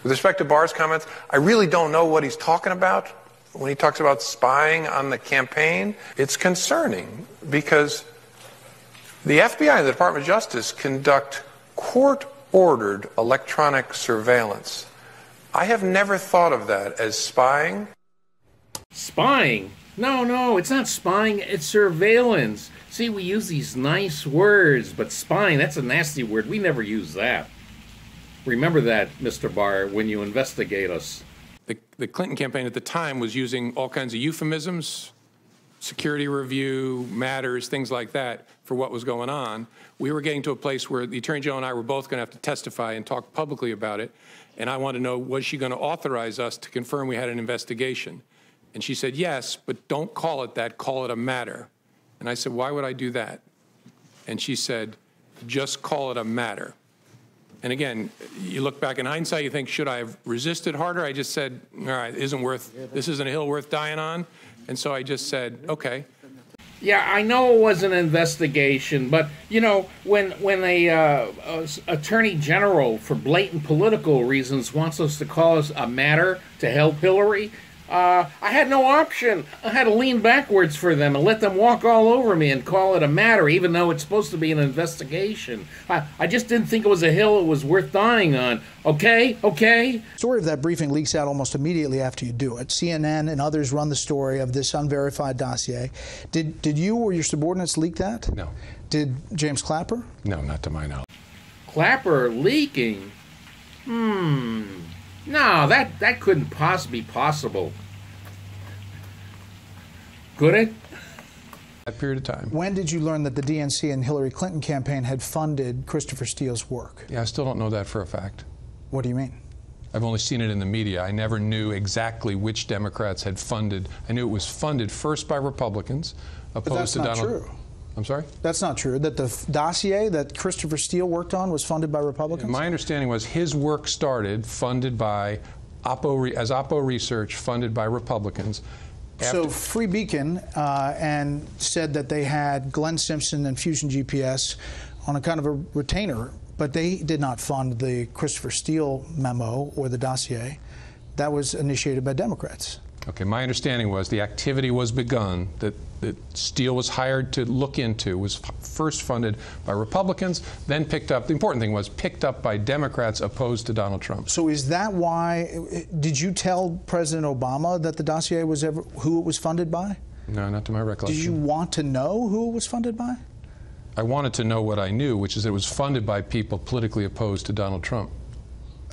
With respect to Barr's comments, I really don't know what he's talking about when he talks about spying on the campaign. It's concerning because the FBI and the Department of Justice conduct court-ordered electronic surveillance. I have never thought of that as spying. Spying? No, it's not spying, it's surveillance. See, we use these nice words, but spying, that's a nasty word. We never use that. Remember that, Mr. Barr, when you investigate us. The Clinton campaign at the time was using all kinds of euphemisms, security review, matters, things like that, for what was going on. We were getting to a place where the Attorney General and I were both going to have to testify and talk publicly about it. And I wanted to know, was she going to authorize us to confirm we had an investigation? And she said, yes, but don't call it that, call it a matter. And I said, why would I do that? And she said, just call it a matter. And again, you look back in hindsight, you think, should I have resisted harder? I just said, all right, this isn't a hill worth dying on. And so I just said, okay. Yeah, I know it was an investigation, but, you know, when a attorney general, for blatant political reasons, wants us to call us a matter to help Hillary, I had no option. I had to lean backwards for them and let them walk all over me and call it a matter, even though it's supposed to be an investigation. I just didn't think it was a hill it was worth dying on. Okay? The story of that briefing leaks out almost immediately after you do it. CNN and others run the story of this unverified dossier. Did you or your subordinates leak that? No. Did James Clapper? No, not to my knowledge. Clapper leaking? No, that couldn't possibly be possible. Could it? That period of time. When did you learn that the DNC and Hillary Clinton campaign had funded Christopher Steele's work? Yeah, I still don't know that for a fact. What do you mean? I've only seen it in the media. I never knew exactly which Democrats had funded. I knew it was funded first by Republicans, opposed to Donald. But that's not true. I'm sorry? That's not true. That the dossier that Christopher Steele worked on was funded by Republicans? My understanding was his work started funded by Oppo Research, funded by Republicans. So Free Beacon and said that they had Glenn Simpson and Fusion GPS on a kind of a retainer, but they did not fund the Christopher Steele memo or the dossier. That was initiated by Democrats. Okay, my understanding was the activity was begun that Steele was hired to look into, was first funded by Republicans, then picked up, the important thing was picked up by Democrats opposed to Donald Trump. So is that why, did you tell President Obama that the dossier was who it was funded by? No, not to my recollection. Did you want to know who it was funded by? I wanted to know what I knew, which is that it was funded by people politically opposed to Donald Trump.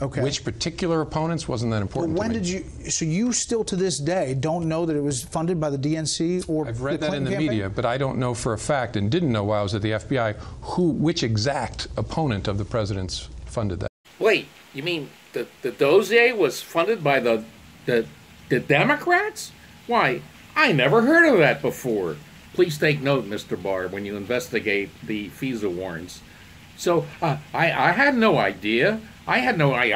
Okay. Which particular opponents wasn't that important when to me. did you, so you still to this day don't know that it was funded by the DNC or I've read the that in the campaign? media, but I don't know for a fact and didn't know while I was at the FBI which exact opponent of the president's funded that. Wait, you mean the dossier was funded by the Democrats? Why, I never heard of that before. Please take note, Mr. Barr, when you investigate the FISA warrants. So I had no idea. I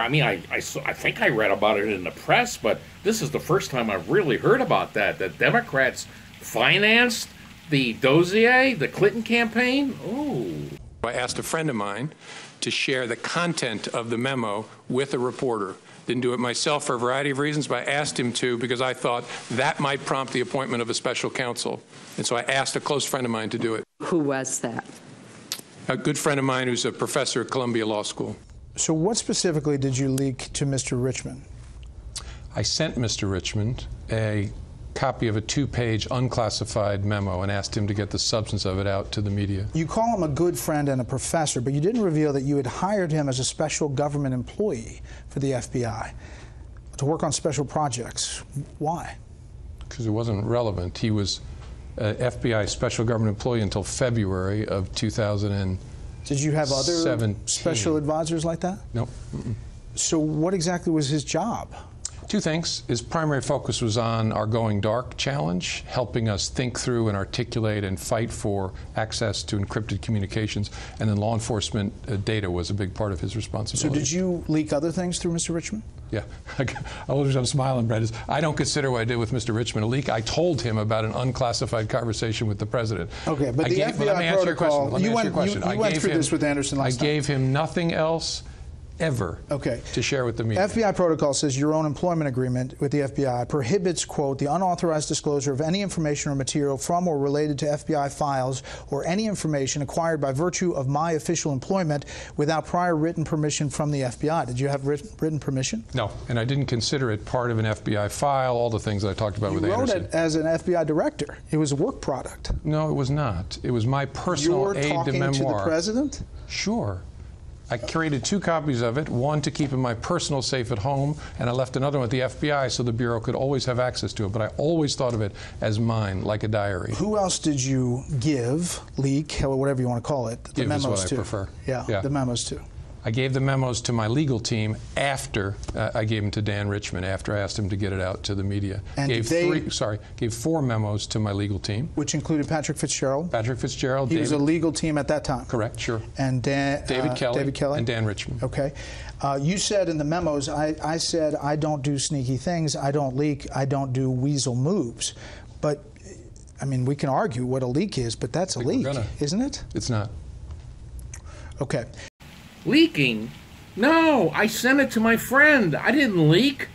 mean, I think I read about it in the press, but this is the first time I've really heard about that Democrats financed the dossier, the Clinton campaign. Oh. I asked a friend of mine to share the content of the memo with a reporter. Didn't do it myself for a variety of reasons, but I asked him to because I thought that might prompt the appointment of a special counsel. And so I asked a close friend of mine to do it. Who was that? A good friend of mine who's a professor at Columbia Law School. So what specifically did you leak to Mr. Richmond? I sent Mr. Richmond a copy of a 2-page unclassified memo and asked him to get the substance of it out to the media. You call him a good friend and a professor, but you didn't reveal that you had hired him as a special government employee for the FBI to work on special projects. Why? Because it wasn't relevant. He was an FBI special government employee until February of 2017. Did you have other special advisors like that? Nope. So what exactly was his job? Two things. His primary focus was on our Going Dark challenge, helping us think through and articulate and fight for access to encrypted communications. And then law enforcement data was a big part of his responsibility. So did you leak other things through Mr. Richmond? Yeah. I'm smiling, Brett. I don't consider what I did with Mr. Richmond a leak. I told him about an unclassified conversation with the president. Okay, but the FBI protocol, you went through this with Anderson last time. I gave him nothing else ever to share with the media. FBI protocol says your own employment agreement with the FBI prohibits, quote, the unauthorized disclosure of any information or material from or related to FBI files or any information acquired by virtue of my official employment without prior written permission from the FBI. Did you have written permission? No, and I didn't consider it part of an FBI file, all the things I talked about with Anderson. You wrote it as an FBI director. It was a work product. No, it was not. It was my personal aide to memoir. You're talking to the president? Sure. I created 2 copies of it, one to keep in my personal safe at home, and I left another one with the FBI so the Bureau could always have access to it. But I always thought of it as mine, like a diary. Who else did you give, leak, or whatever you want to call it, the memos to? Give is what I prefer. Yeah, the memos to. I gave the memos to my legal team after I gave them to Dan Richman, after I asked him to get it out to the media. And gave 4 memos to my legal team. Which included Patrick Fitzgerald? Patrick Fitzgerald. He was a legal team at that time? Correct, sure. And David Kelly. And Dan Richman. Okay. You said in the memos, I said, I don't do sneaky things, I don't leak, I don't do weasel moves. But, I mean, we can argue what a leak is, but that's a leak, isn't it? It's not. Okay. Leaking? No, I sent it to my friend. I didn't leak,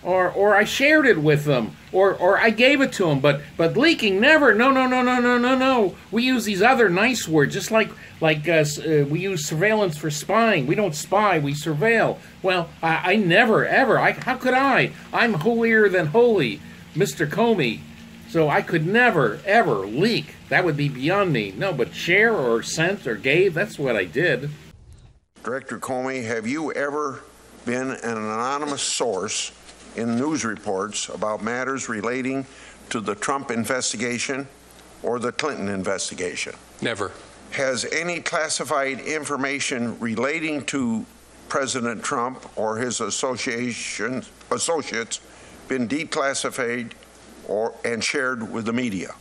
or I shared it with them, or I gave it to him. But leaking, never. No. We use these other nice words, just like we use surveillance for spying. We don't spy, we surveil. Well, I never ever. How could I? I'm holier than holy, Mr. Comey. So I could never ever leak. That would be beyond me. No, but share or sent or gave. That's what I did. Director Comey, have you ever been an anonymous source in news reports about matters relating to the Trump investigation or the Clinton investigation? Never. Has any classified information relating to President Trump or his associates been declassified and shared with the media?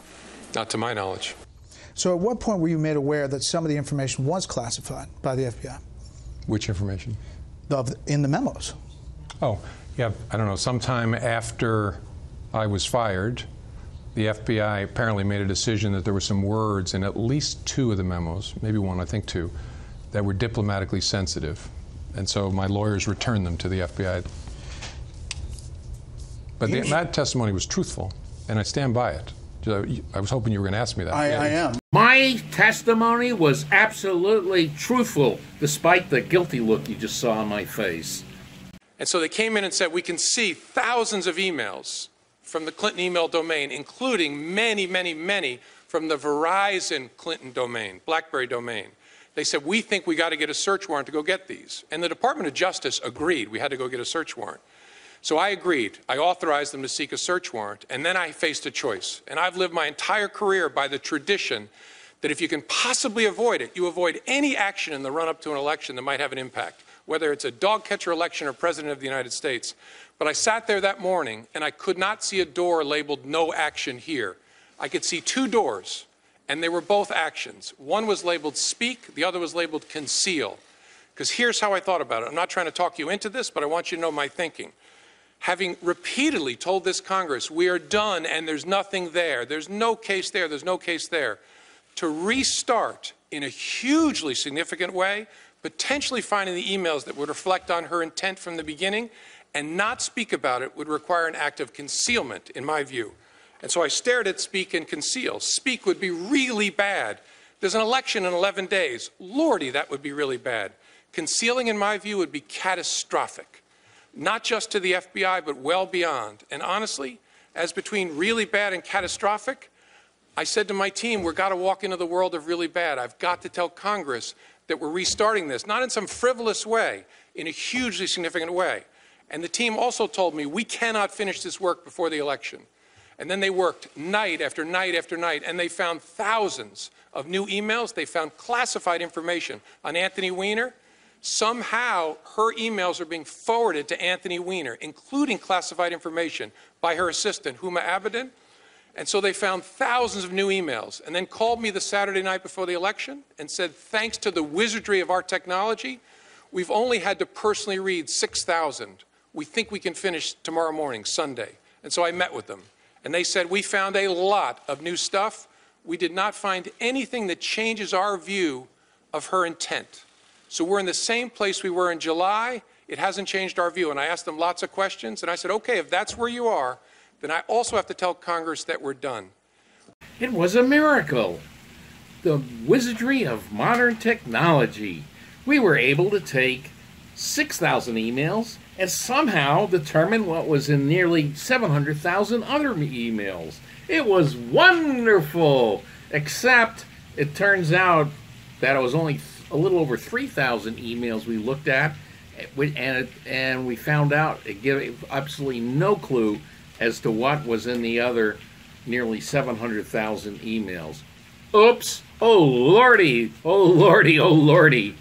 Not to my knowledge. So at what point were you made aware that some of the information was classified by the FBI? Which information? In the memos. Oh, yeah, I don't know. Sometime after I was fired, the FBI apparently made a decision that there were some words in at least 2 of the memos, maybe 1, I think 2, that were diplomatically sensitive. And so my lawyers returned them to the FBI. But that testimony was truthful, and I stand by it. I was hoping you were going to ask me that. I am. My testimony was absolutely truthful, despite the guilty look you just saw on my face. And so they came in and said, we can see thousands of emails from the Clinton email domain, including many, many, many from the Verizon Clinton domain, BlackBerry domain. They said, we think we got to get a search warrant to go get these. And the Department of Justice agreed we had to go get a search warrant. So I agreed. I authorized them to seek a search warrant, and then I faced a choice. And I've lived my entire career by the tradition that if you can possibly avoid it, you avoid any action in the run-up to an election that might have an impact, whether it's a dog catcher election or President of the United States. But I sat there that morning, and I could not see a door labeled no action here. I could see 2 doors, and they were both actions. One was labeled speak, the other was labeled conceal. Because here's how I thought about it. I'm not trying to talk you into this, but I want you to know my thinking. Having repeatedly told this Congress, we are done and there's nothing there, there's no case there, there's no case there, to restart in a hugely significant way, potentially finding the emails that would reflect on her intent from the beginning and not speak about it would require an act of concealment, in my view. And so I stared at speak and conceal. Speak would be really bad. There's an election in 11 days. Lordy, that would be really bad. Concealing, in my view, would be catastrophic. Not just to the FBI, but well beyond. And honestly, as between really bad and catastrophic, I said to my team, we've got to walk into the world of really bad. I've got to tell Congress that we're restarting this, not in some frivolous way, in a hugely significant way. And the team also told me, we cannot finish this work before the election. And then they worked night after night after night, and they found thousands of new emails. They found classified information on Anthony Weiner. Somehow, her emails are being forwarded to Anthony Weiner, including classified information by her assistant, Huma Abedin. And so they found thousands of new emails and then called me the Saturday night before the election and said, thanks to the wizardry of our technology, we've only had to personally read 6,000. We think we can finish tomorrow morning, Sunday. And so I met with them. And they said, we found a lot of new stuff. We did not find anything that changes our view of her intent. So we're in the same place we were in July. It hasn't changed our view. And I asked them lots of questions, and I said, okay, if that's where you are, then I also have to tell Congress that we're done. It was a miracle. The wizardry of modern technology. We were able to take 6,000 emails and somehow determine what was in nearly 700,000 other emails. It was wonderful, except it turns out that it was only a little over 3,000 emails we looked at, and we found out it gave absolutely no clue as to what was in the other nearly 700,000 emails. Oops! Oh lordy! Oh lordy! Oh lordy!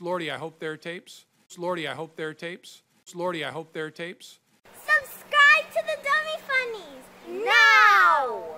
Lordy, I hope there are tapes. Lordy, I hope there are tapes. Lordy, I hope there are tapes. Subscribe to the Dummy Funnies now!